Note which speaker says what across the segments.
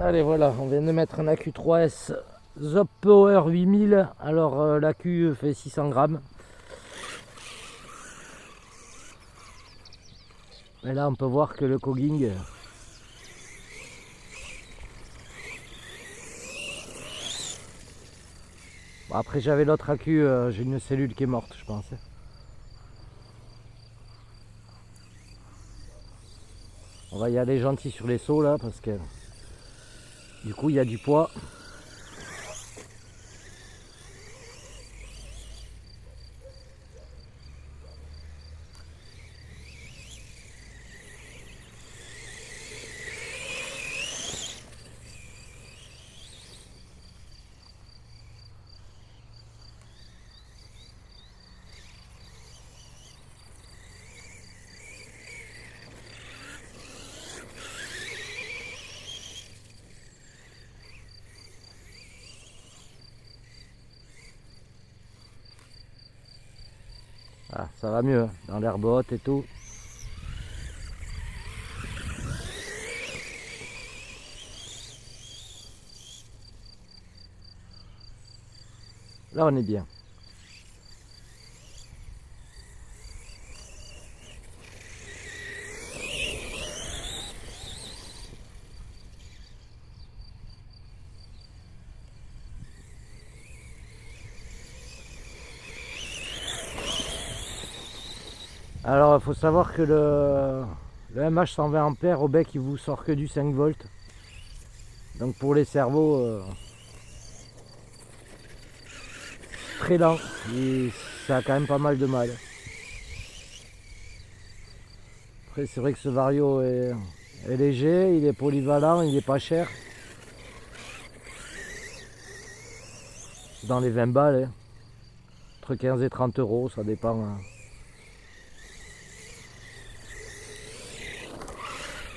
Speaker 1: Allez, voilà, on vient de mettre un AQ3S Zop Power 8000. Alors l'AQ fait 600 grammes. Et là on peut voir que le cogging bon, après j'avais l'autre AQ, j'ai une cellule qui est morte je pense. On va y aller gentil sur les sauts là parce que du coup il y a du poids. Ah, ça va mieux dans l'herbe haute et tout. Là on est bien. Alors il faut savoir que le MH120 ampères au bec il vous sort que du 5 volts. Donc pour les cerveaux très lent et ça a quand même pas mal de mal. Après c'est vrai que ce Vario est léger, il est polyvalent, il est pas cher. Dans les 20 balles, hein. Entre 15 et 30 euros, ça dépend. Hein.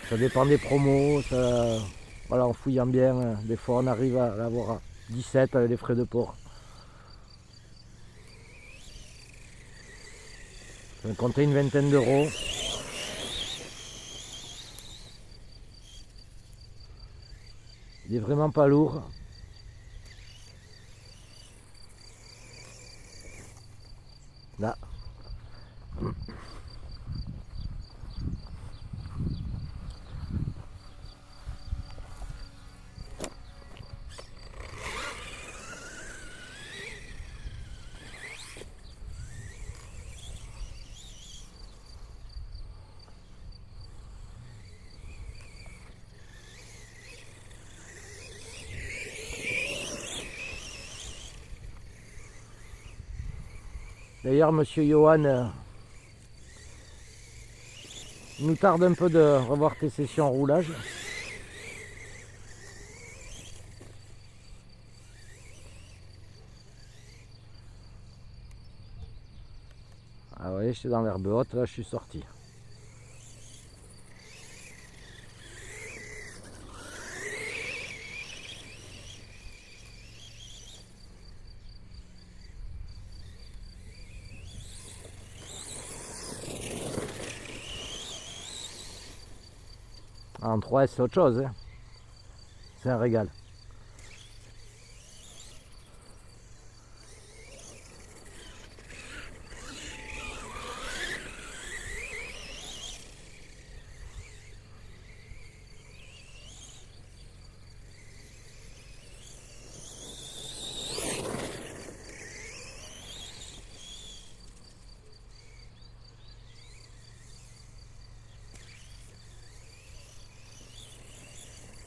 Speaker 1: Ça dépend des promos, ça, voilà, en fouillant bien, des fois on arrive à l'avoir à 17 avec les frais de port. Ça va compter une vingtaine d'euros. Il est vraiment pas lourd. Là. D'ailleurs, monsieur Johan, il nous tarde un peu de revoir tes sessions en roulage. Ah ouais, j'étais dans l'herbe haute, là je suis sorti. En 3S c'est autre chose, hein. C'est un régal.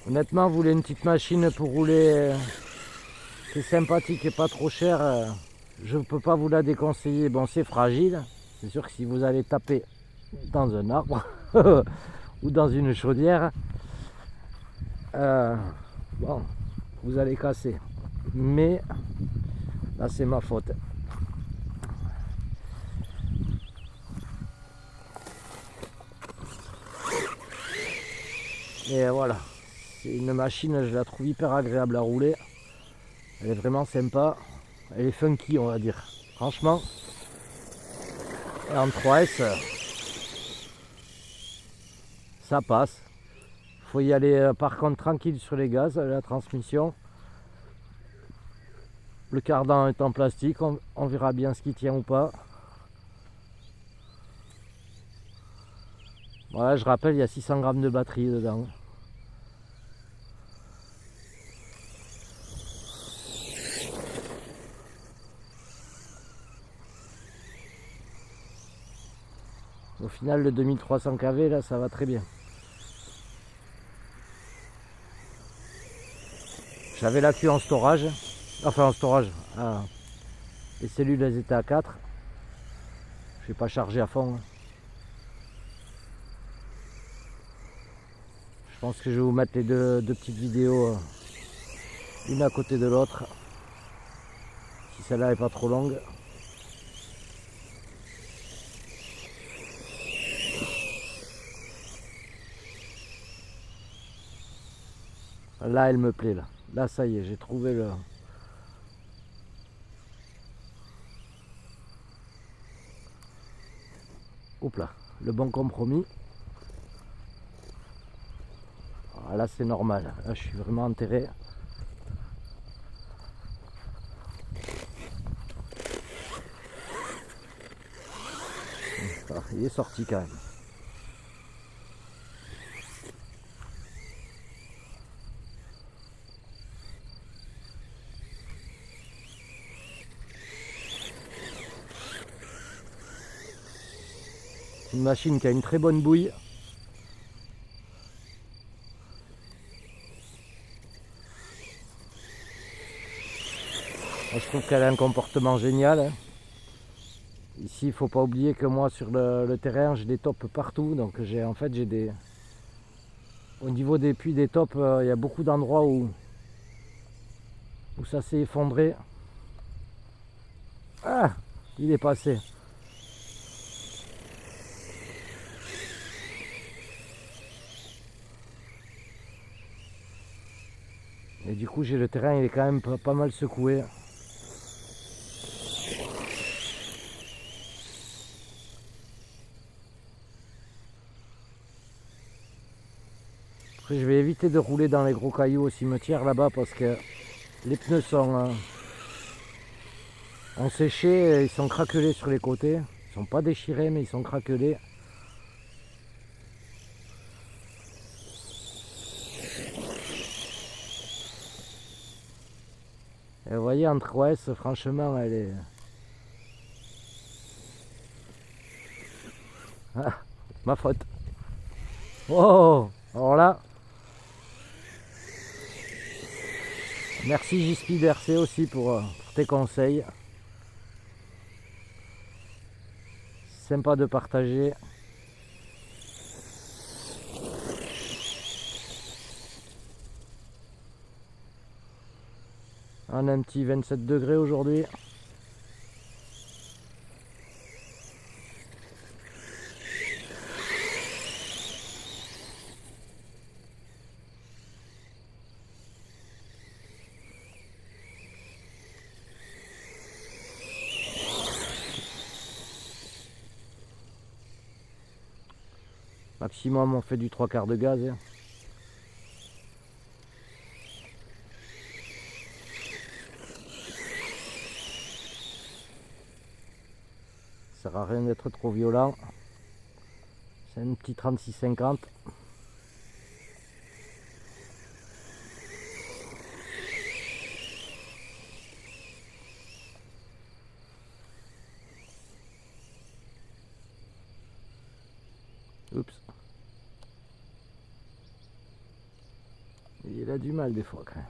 Speaker 1: Honnêtement, vous voulez une petite machine pour rouler, c'est sympathique et pas trop cher, je ne peux pas vous la déconseiller. Bon, c'est fragile, c'est sûr que si vous allez taper dans un arbre ou dans une chaudière, bon, vous allez casser. Mais là, c'est ma faute. Et voilà, c'est une machine, je la trouve hyper agréable à rouler. Elle est vraiment sympa. Elle est funky, on va dire. Franchement. Et en 3S, ça passe. Faut y aller par contre tranquille sur les gaz, la transmission. Le cardan est en plastique, on verra bien ce qui tient ou pas. Voilà, je rappelle, il y a 600 grammes de batterie dedans. Au final, le 2300 kV, là, ça va très bien. J'avais l'accu en storage. Enfin, en storage. Ah, les cellules, elles étaient à 4. Je n'ai pas chargé à fond. Je pense que je vais vous mettre les deux petites vidéos, une à côté de l'autre. Si celle-là n'est pas trop longue. Là, elle me plaît, là. Là, ça y est, j'ai trouvé le... Hop là, le bon compromis. Ah, là, c'est normal. Là, je suis vraiment enterré. Ah, il est sorti quand même. Une machine qui a une très bonne bouille. Je trouve qu'elle a un comportement génial. Hein. Ici, il ne faut pas oublier que moi, sur le terrain, j'ai des tops partout. Donc, j'ai des... Au niveau des puits des tops, il y a beaucoup d'endroits où ça s'est effondré. Ah, il est passé. Et du coup, le terrain, il est quand même pas mal secoué. Après, je vais éviter de rouler dans les gros cailloux au cimetière là-bas parce que les pneus ont séché, ils sont craquelés sur les côtés. Ils sont pas déchirés, mais ils sont craquelés. Et vous voyez, entre OS, franchement, elle est... Ah, ma faute. Oh, alors là... Merci JSP DRC aussi pour tes conseils. Sympa de partager. On a un petit 27 degrés aujourd'hui. Maximum on fait du 3/4 de gaz. Hein. Ça sert à rien d'être trop violent. C'est un petit 36-50. Oups. Il a du mal des fois quand même.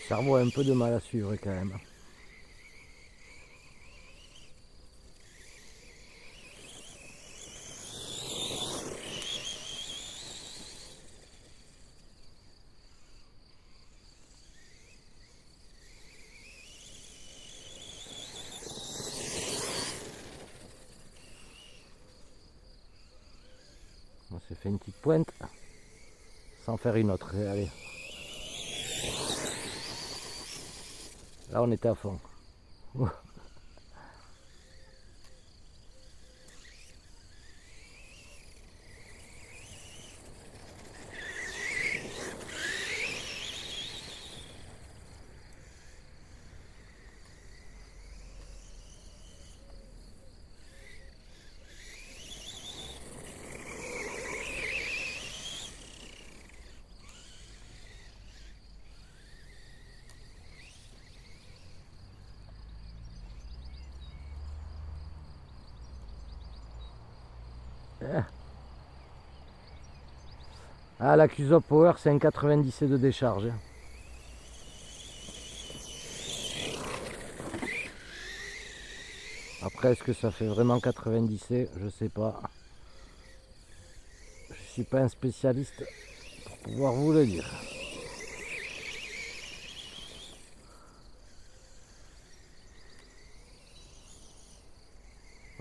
Speaker 1: cerveau a un peu de mal à suivre quand même. On s'est fait une petite pointe sans faire une autre. Allez. Là on était à fond. Ah, la Cusop Power, c'est un 90 de décharge. Après, est-ce que ça fait vraiment 90? Je sais pas. Je suis pas un spécialiste pour pouvoir vous le dire.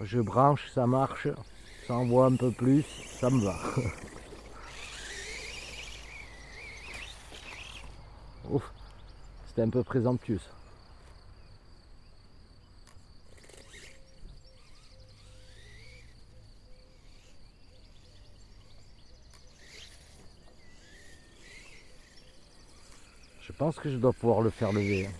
Speaker 1: Je branche, ça marche. Ça envoie un peu plus, ça me va. Ouf, c'était un peu présomptueux. Je pense que je dois pouvoir le faire lever.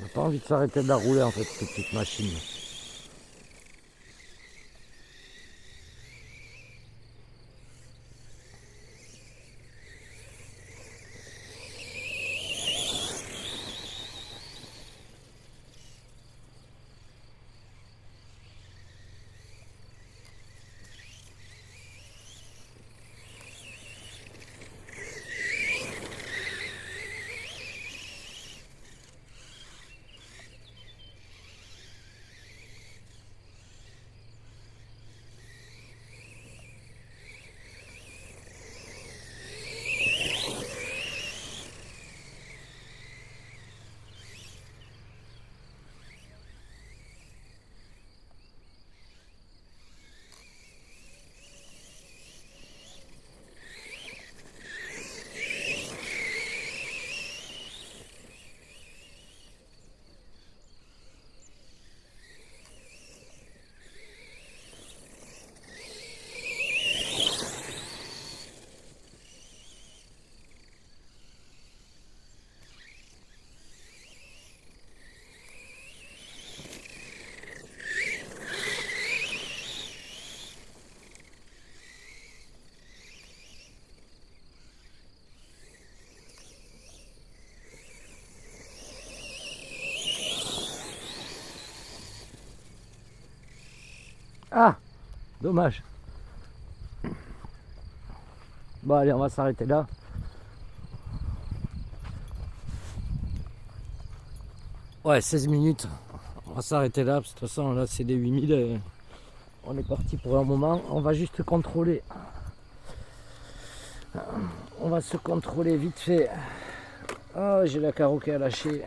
Speaker 1: J'ai pas envie de s'arrêter de la rouler en fait, cette petite machine. Dommage. Bon allez, on va s'arrêter là. Ouais, 16 minutes. On va s'arrêter là, parce que de toute façon là c'est les 8000. On est parti pour un moment. On va juste contrôler. On va se contrôler vite fait. Oh, j'ai la carreau qui a lâché.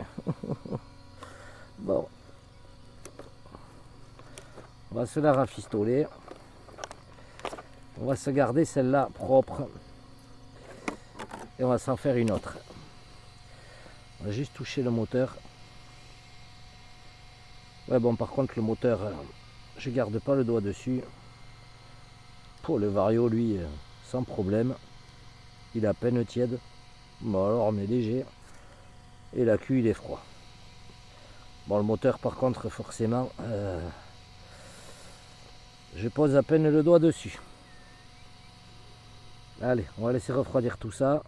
Speaker 1: Bon. On va se la rafistoler. On va se garder celle-là propre. Et on va s'en faire une autre. On va juste toucher le moteur. Ouais, bon, par contre, le moteur, je garde pas le doigt dessus. Pour le Vario, lui, sans problème. Il est à peine tiède. Bon, alors on est léger. Et la queue, il est froid. Bon, le moteur, par contre, forcément, je pose à peine le doigt dessus. Allez, on va laisser refroidir tout ça.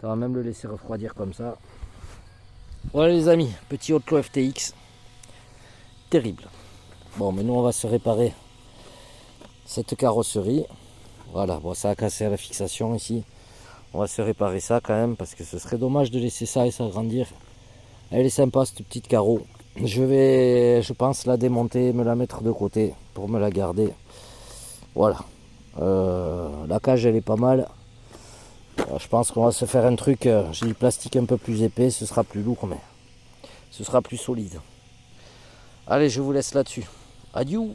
Speaker 1: On va même le laisser refroidir comme ça. Voilà les amis, petit Otlo FTX. Terrible. Bon, mais nous on va se réparer cette carrosserie. Voilà, bon, ça a cassé à la fixation ici. On va se réparer ça quand même parce que ce serait dommage de laisser ça et s'agrandir. Elle est sympa cette petite carreau. Je vais, je pense, la démonter, me la mettre de côté pour me la garder. Voilà. La cage elle est pas mal. Je pense qu'on va se faire un truc, j'ai du plastique un peu plus épais, ce sera plus lourd mais ce sera plus solide. Allez, je vous laisse là-dessus. Adieu.